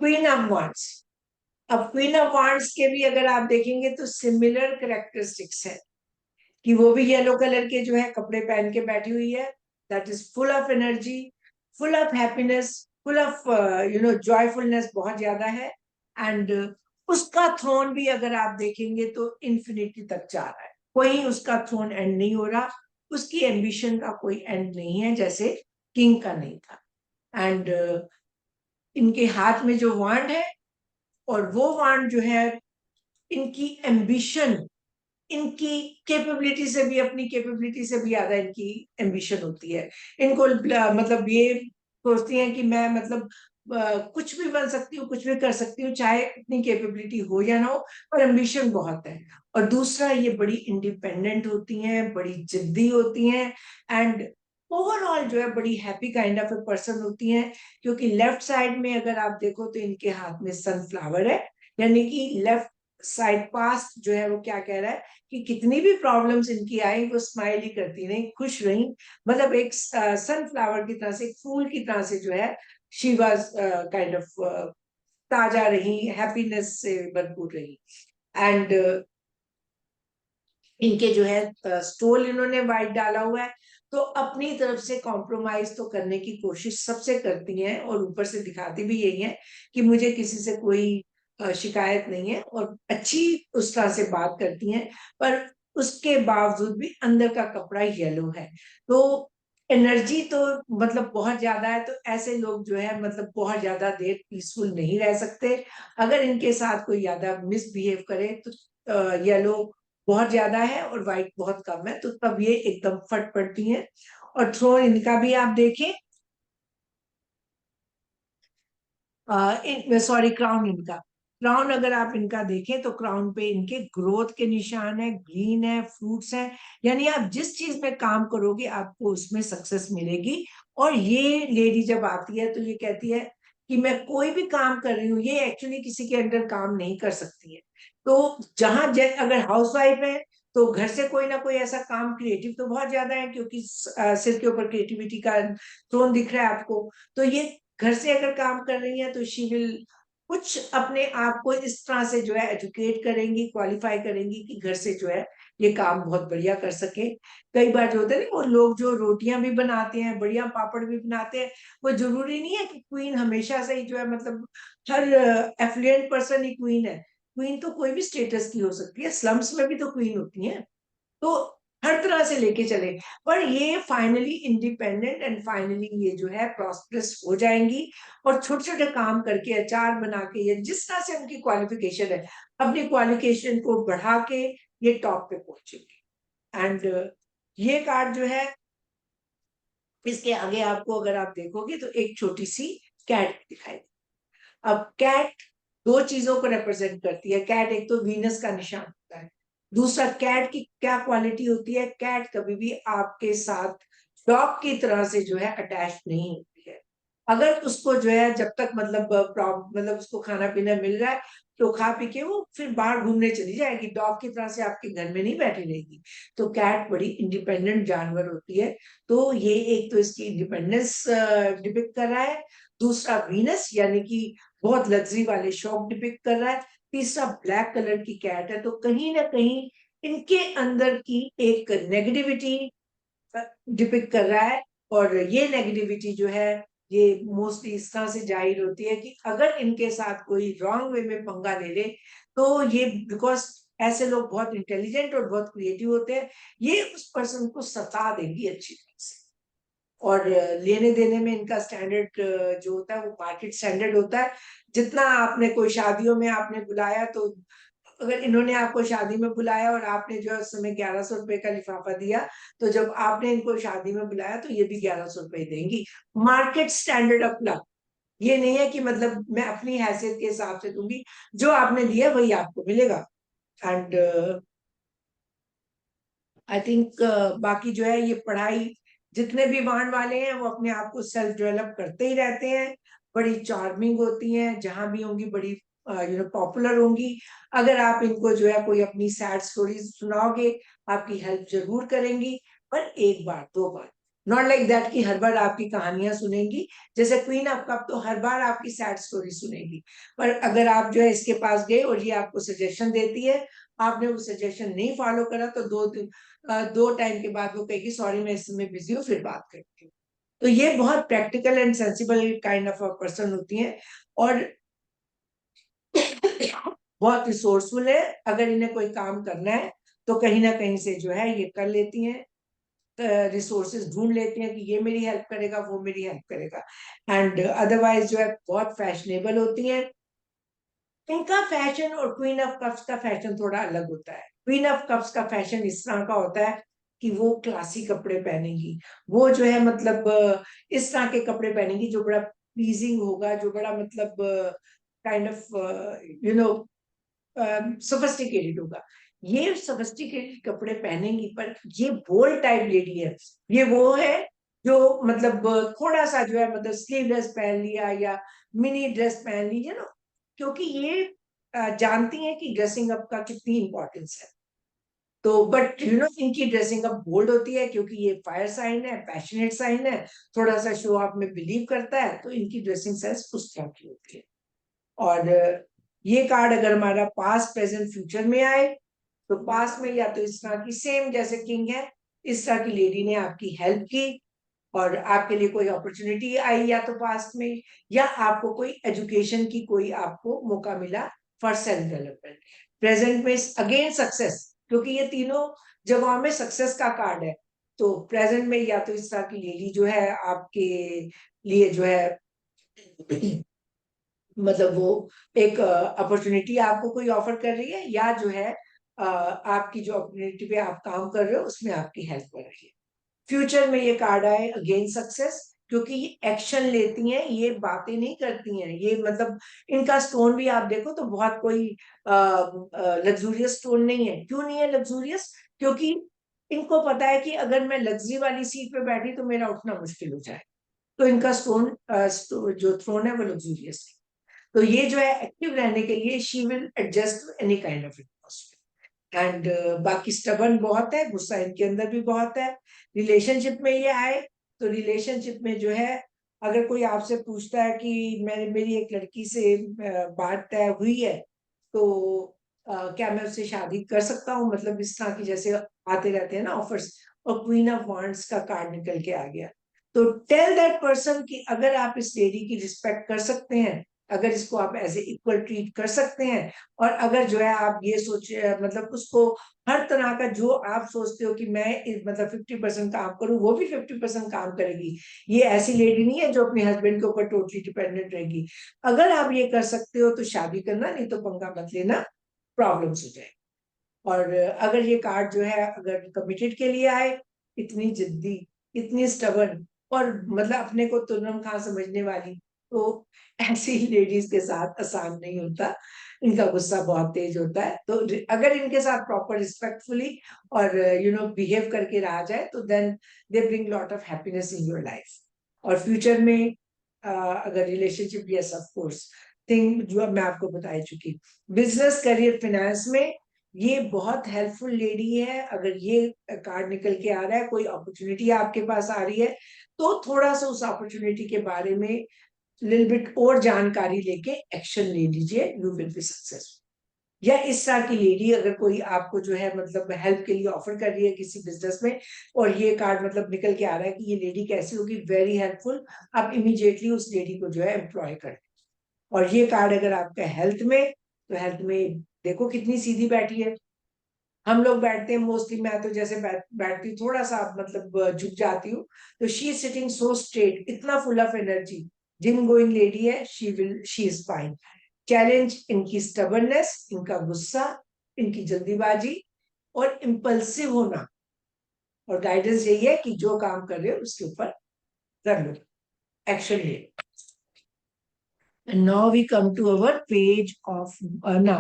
Queen of wands. अब queen of wands के भी अगर आप देखेंगे तो सिमिलर कैरेक्टरिस्टिक्स है कि वो भी येलो कलर के जो है कपड़े पहन के बैठी हुई है, that is full of energy, full of happiness, full of joyfulness बहुत ज्यादा है। एंड उसका थ्रोन भी अगर आप देखेंगे तो इन्फिनिटी तक जा रहा है, कोई उसका थ्रोन एंड नहीं हो रहा, उसकी एम्बिशन का कोई एंड नहीं है जैसे किंग का नहीं था। एंड इनके हाथ में जो वांड है, और वो वांड जो है इनकी एम्बिशन, इनकी कैपेबिलिटी से भी, अपनी कैपेबिलिटी से भी ज्यादा इनकी एम्बिशन होती है। इनको मतलब ये सोचती हैं कि मैं मतलब कुछ भी बन सकती हूँ, कुछ भी कर सकती हूँ, चाहे इतनी कैपेबिलिटी हो या ना हो, पर एम्बिशन बहुत है। और दूसरा, ये बड़ी इंडिपेंडेंट होती हैं, बड़ी जिद्दी होती हैं, एंड ओवरऑल जो है बड़ी happy kind of a person होती हैं। क्योंकि लेफ्ट साइड में अगर आप देखो तो इनके हाथ में सनफ्लावर है, यानी कि लेफ्ट साइड पास्ट जो है वो क्या कह रहा है कि कितनी भी प्रॉब्लम्स इनकी आई वो स्माइल ही करती रही, खुश रही। मतलब एक सनफ्लावर की तरह से, एक फूल की तरह से जो है शी वाज काइंड ऑफ ताजा रही, हैप्पीनेस से भरपूर रही। एंड इनके जो है स्टोल इन्होंने वाइट डाला हुआ है, तो अपनी तरफ से कॉम्प्रोमाइज तो करने की कोशिश सबसे करती हैं, और ऊपर से दिखाती भी यही है कि मुझे किसी से कोई शिकायत नहीं है, और अच्छी उस तरह से बात करती हैं। पर उसके बावजूद भी अंदर का कपड़ा येलो है, तो एनर्जी तो मतलब बहुत ज्यादा है। तो ऐसे लोग जो है मतलब बहुत ज्यादा देर पीसफुल नहीं रह सकते। अगर इनके साथ कोई ज्यादा मिसबिहेव करे तो येलो बहुत ज्यादा है और व्हाइट बहुत कम है, तो तब ये एकदम फट पड़ती हैं। और थ्रोन इनका भी आप देखें, सॉरी, क्राउन इनका, क्राउन अगर आप इनका देखें तो क्राउन पे इनके ग्रोथ के निशान है, ग्रीन है, फ्रूट्स हैं। यानी आप जिस चीज में काम करोगे आपको उसमें सक्सेस मिलेगी। और ये लेडी जब आती है तो ये कहती है कि मैं कोई भी काम कर रही हूँ, ये एक्चुअली किसी के अंडर काम नहीं कर सकती है। तो जहां अगर हाउसवाइफ है तो घर से कोई ना कोई ऐसा काम, क्रिएटिव तो बहुत ज्यादा है क्योंकि सिर के ऊपर क्रिएटिविटी का थ्रोन दिख रहा है आपको। तो ये घर से अगर काम कर रही हैं तो शी विल कुछ अपने आप को इस तरह से जो है एजुकेट करेंगी, क्वालिफाई करेंगी कि घर से जो है ये काम बहुत बढ़िया कर सके। कई बार जो होता है ना, वो लोग जो रोटियां भी बनाते हैं, बढ़िया पापड़ भी बनाते हैं, वो जरूरी नहीं है कि क्वीन हमेशा से ही जो है मतलब हर एफ्लुएंट पर्सन ही क्वीन है। क्वीन तो कोई भी स्टेटस की हो सकती है, स्लम्स में भी तो क्वीन होती है। तो हर तरह से लेके चले, पर ये फाइनली इंडिपेंडेंट एंड फाइनली ये जो है प्रॉस्परस हो जाएंगी। और छोटे छोटे काम करके, अचार बना के, या जिस तरह से उनकी क्वालिफिकेशन है, अपनी क्वालिफिकेशन को बढ़ा के ये टॉप पे पहुंचेंगे। एंड ये कार्ड जो है, इसके आगे आपको अगर आप देखोगे तो एक छोटी सी कैट दिखाई दे। अब कैट दो चीजों को रिप्रेजेंट करती है। कैट एक तो वीनस का निशान होता है, दूसरा कैट की क्या क्वालिटी होती है, कैट कभी भी आपके साथ डॉग की तरह से जो है अटैच नहीं होती है। अगर उसको जो है जब तक मतलब मतलब उसको खाना पीना मिल रहा है तो खा पी के वो फिर बाहर घूमने चली जाएगी, डॉग की तरह से आपके घर में नहीं बैठी रहेगी। तो कैट बड़ी इंडिपेंडेंट जानवर होती है। तो ये एक तो इसकी इंडिपेंडेंस डिपिक्ट कर रहा है, दूसरा वीनस यानी कि बहुत लग्जरी वाले शौक डिपिक्ट कर रहा है, तीसरा ब्लैक कलर की कैट है। तो कहीं ना कहीं इनके अंदर की एक नेगेटिविटी डिपिक्ट कर रहा है। और ये नेगेटिविटी जो है ये मोस्टली इस तरह से जाहिर होती है कि अगर इनके साथ कोई रॉन्ग वे में पंगा ले ले तो ये, बिकॉज ऐसे लोग बहुत इंटेलिजेंट और बहुत क्रिएटिव होते हैं, ये उस पर्सन को सता देंगी अच्छी तरह से। और लेने देने में इनका स्टैंडर्ड जो होता है वो मार्केट स्टैंडर्ड होता है। जितना आपने कोई शादियों में आपने बुलाया, तो अगर इन्होंने आपको शादी में बुलाया और आपने जो है उस समय 1100 रुपए का लिफाफा दिया, तो जब आपने इनको शादी में बुलाया तो ये भी 1100 रुपए देंगी। मार्केट स्टैंडर्ड अपना, ये नहीं है कि मतलब मैं अपनी हैसियत के हिसाब से दूंगी, जो आपने दिया वही आपको मिलेगा। एंड आई थिंक बाकी जो है ये पढ़ाई, जितने भी वाण वाले हैं वो अपने आप को सेल्फ डेवलप करते ही रहते हैं, बड़ी चार्मिंग होती हैं, जहां भी होंगी बड़ी पॉपुलर होंगी। अगर आप इनको जो है कोई अपनी सैड स्टोरीज सुनाओगे, आपकी हेल्प जरूर करेंगी, पर एक बार दो बार, नॉट लाइक दैट कि हर बार आपकी कहानियां सुनेंगी। जैसे क्वीन ऑफ कप तो हर बार आपकी सैड स्टोरी सुनेगी, पर अगर आप जो है इसके पास गए और ये आपको सजेशन देती है, आपने वो सजेशन नहीं फॉलो करा, तो दो टाइम के बाद वो कहेगी सॉरी मैं इस समय बिजी हूँ, फिर बात करती हूँ। तो ये बहुत practical and sensible kind of a person होती है, और बहुत रिसोर्सफुल है। अगर इन्हें कोई काम करना है तो कहीं ना कहीं से जो है ये कर लेती हैं, रिसोर्सेज ढूंढ लेती हैं कि ये मेरी हेल्प करेगा, वो मेरी हेल्प करेगा। एंड अदरवाइज जो है बहुत फैशनेबल होती हैं। इनका फैशन और क्वीन ऑफ कप्स का फैशन थोड़ा अलग होता है। क्वीन ऑफ कप्स का फैशन इस तरह का होता है कि वो क्लासी कपड़े पहनेंगी, वो जो है मतलब इस तरह के कपड़े पहनेंगी जो बड़ा प्लीजिंग होगा, जो बड़ा मतलब kind of you know sophisticated होगा। ये सोफिस्टिकेटेड कपड़े पहनेंगी, पर ये बोल्ड टाइप लेडी है। ये वो है जो मतलब थोड़ा सा जो है मतलब स्लीवलेस पहन लिया या मिनी ड्रेस पहन लीजिए ना, क्योंकि ये जानती हैं कि ड्रेसिंग अप का कितनी इंपॉर्टेंस है। तो बट इनकी ड्रेसिंग अप बोल्ड होती है, क्योंकि ये फायर साइन है, पैशनेट साइन है, थोड़ा सा शो ऑफ में बिलीव करता है, तो इनकी ड्रेसिंग सेंस उस तरह की होती है। और ये कार्ड अगर हमारा पास्ट प्रेजेंट फ्यूचर में आए, तो पास्ट में या तो इस तरह की सेम जैसे किंग है, इस तरह की लेडी ने आपकी हेल्प की और आपके लिए कोई अपॉर्चुनिटी आई, या तो पास्ट में, या आपको कोई एजुकेशन की कोई आपको मौका मिला फॉर सेल्फ डेवलपमेंट। प्रेजेंट में अगेन सक्सेस, क्योंकि ये तीनों जगहों में सक्सेस का कार्ड है। तो प्रेजेंट में या तो इस तरह की लेडी जो है आपके लिए जो है मतलब वो एक अपॉर्चुनिटी आपको कोई ऑफर कर रही है, या जो है आपकी जो अपॉर्चुनिटी पे आप काम कर रहे हो उसमें आपकी हेल्प कर रही है। फ्यूचर में ये कार्ड आए अगेन सक्सेस, क्योंकि ये एक्शन लेती हैं, ये बातें नहीं करती हैं। ये मतलब इनका स्टोन भी आप देखो तो बहुत कोई लग्जूरियस स्टोन नहीं है। क्यों नहीं है लग्जूरियस? क्योंकि इनको पता है कि अगर मैं लग्जरी वाली सीट पे बैठी तो मेरा उठना मुश्किल हो जाए। तो इनका जो थ्रोन है वो लग्जूरियस है। तो ये जो है एक्टिव रहने के लिए she will adjust any kind of atmosphere. And बाकी स्टबन बहुत है, गुस्सा इनके अंदर भी बहुत है। रिलेशनशिप में ये आए तो रिलेशनशिप में जो है अगर कोई आपसे पूछता है कि मेरी एक लड़की से बात तय हुई है, तो क्या मैं उससे शादी कर सकता हूँ, मतलब इस तरह की जैसे आते रहते हैं ना ऑफर्स। और क्वीन ऑफ वांड्स का कार्ड निकल के आ गया। तो टेल दैट पर्सन कि अगर आप इस लेडी की रिस्पेक्ट कर सकते हैं, अगर इसको आप एज ए इक्वल ट्रीट कर सकते हैं, और अगर जो है आप ये सोचे मतलब उसको हर तरह का जो आप सोचते हो कि मैं मतलब 50% काम करूं, वो भी 50% काम करेगी। ये ऐसी लेडी नहीं है जो अपने हस्बैंड के ऊपर टोटली डिपेंडेंट रहेगी। अगर आप ये कर सकते हो तो शादी करना, नहीं तो पंगा मत लेना, प्रॉब्लम्स हो जाए। और अगर ये कार्ड जो है अगर कमिटेड के लिए आए, इतनी जिद्दी, इतनी स्टबन, और मतलब अपने को तुर्नम खां समझने वाली, तो ऐसी लेडीज के साथ आसान नहीं होता। इनका गुस्सा बहुत तेज होता है। तो अगर इनके साथ प्रॉपर रिस्पेक्टफुली और बिहेव करके रहा जाए, तो then they bring lot of happiness in your life. और फ्यूचर में अगर relationship, yes of course, thing जो अब मैं आपको बता चुकी। बिजनेस, करियर, फाइनेंस में ये बहुत हेल्पफुल लेडी है। अगर ये कार्ड निकल के आ रहा है, कोई अपॉर्चुनिटी आपके पास आ रही है, तो थोड़ा सा उस अपॉर्चुनिटी के बारे में लिटिल बिट और जानकारी लेके एक्शन ले लीजिए, यू विल बी सक्सेसफुल। या इस तरह की लेडी अगर कोई आपको जो है मतलब हेल्प के लिए ऑफर कर रही है किसी बिजनेस में, और ये कार्ड मतलब निकल के आ रहा है कि ये लेडी कैसी होगी, वेरी हेल्पफुल, आप इमीडिएटली उस लेडी को जो है एम्प्लॉय करें। और ये कार्ड अगर आपका हेल्थ में, तो हेल्थ में देखो कितनी सीधी बैठी है। हम लोग बैठते हैं मोस्टली, मैं तो जैसे बैठती हूँ थोड़ा सा मतलब झुक जाती हूँ। तो शी सिटिंग सो स्ट्रेट, इतना full of energy, gym going lady है। She is fine. चैलेंज इनकी स्टबर्नेस, इनका गुस्सा, इनकी जल्दीबाजी और इम्पल्सिव होना। और गाइडेंस यही है कि जो काम कर रहे हो उसके ऊपर कर लो, एक्शन ले। And now we come to our page of now